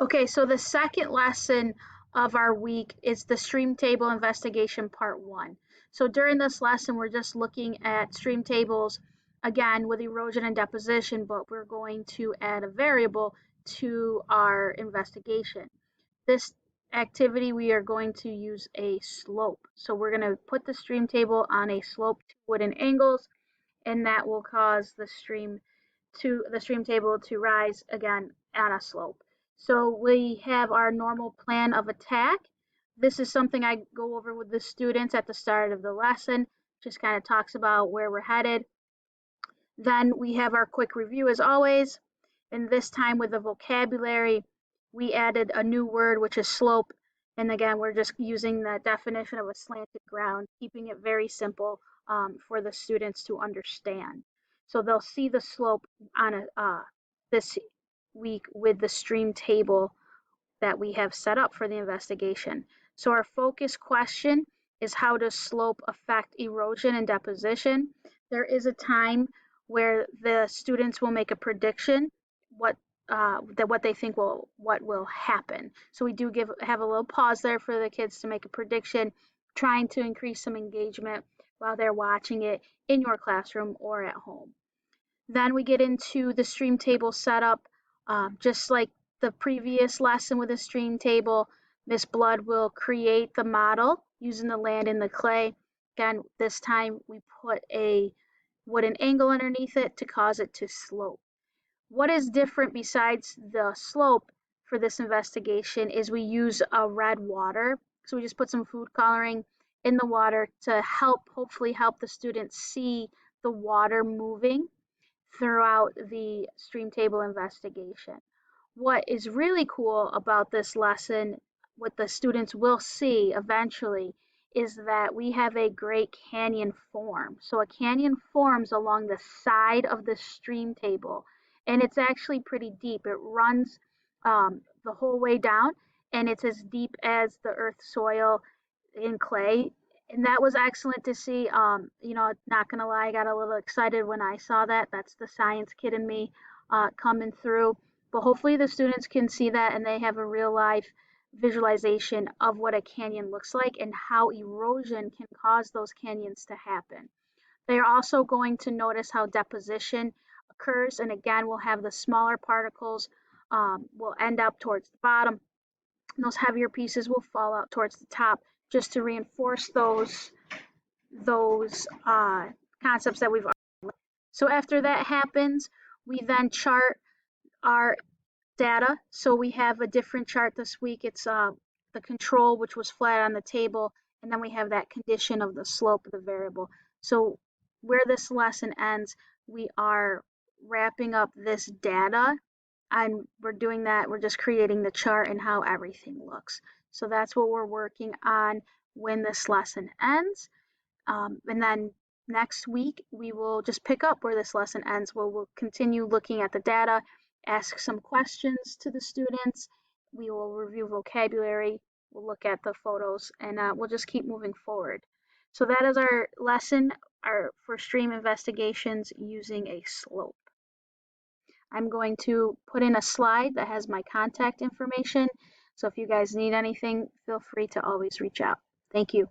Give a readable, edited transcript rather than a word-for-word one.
Okay, so the second lesson of our week is the stream table investigation part one. So during this lesson, we're just looking at stream tables again with erosion and deposition, but we're going to add a variable to our investigation. This activity, we are going to use a slope. So we're going to put the stream table on a slope to wooden angles, and that will cause the stream table to rise again on a slope. So we have our normal plan of attack. This is something I go over with the students at the start of the lesson, just kind of talks about where we're headed. Then we have our quick review as always, and this time with the vocabulary, we added a new word, which is slope. And again, we're just using the definition of a slanted ground, keeping it very simple for the students to understand. So they'll see the slope on this week with the stream table that we have set up for the investigation. So our focus question is, how does slope affect erosion and deposition? There is a time where the students will make a prediction what what they think what will happen. So we do have a little pause there for the kids to make a prediction, trying to increase some engagement while they're watching it in your classroom or at home. Then we get into the stream table setup. Just like the previous lesson with the stream table, Miss Blood will create the model using the land and the clay. Again, this time we put a wooden angle underneath it to cause it to slope. What is different besides the slope for this investigation is we use a red water. So we just put some food coloring in the water to hopefully help the students see the water moving throughout the stream table investigation. What is really cool about this lesson, what the students will see eventually, is that we have a great canyon form. So a canyon forms along the side of the stream table, and it's actually pretty deep. It runs the whole way down, and it's as deep as the earth soil in clay. And that was excellent to see. Not gonna lie, I got a little excited when I saw that. That's the science kid in me coming through. But hopefully the students can see that and they have a real life visualization of what a canyon looks like and how erosion can cause those canyons to happen. They're also going to notice how deposition occurs, and again, we'll have the smaller particles will end up towards the bottom, and those heavier pieces will fall out towards the top, just to reinforce those concepts that we've already. So after that happens, we then chart our data. So we have a different chart this week. It's the control, which was flat on the table, and then we have that condition of the slope of the variable. So where this lesson ends, we are wrapping up this data, and we're doing that. We're just creating the chart and how everything looks. So that's what we're working on when this lesson ends. And then next week, we will just pick up where this lesson ends, where we'll continue looking at the data, ask some questions to the students. We will review vocabulary, we'll look at the photos, and we'll just keep moving forward. So that is our lesson for stream investigations using a slope. I'm going to put in a slide that has my contact information. So if you guys need anything, feel free to always reach out. Thank you.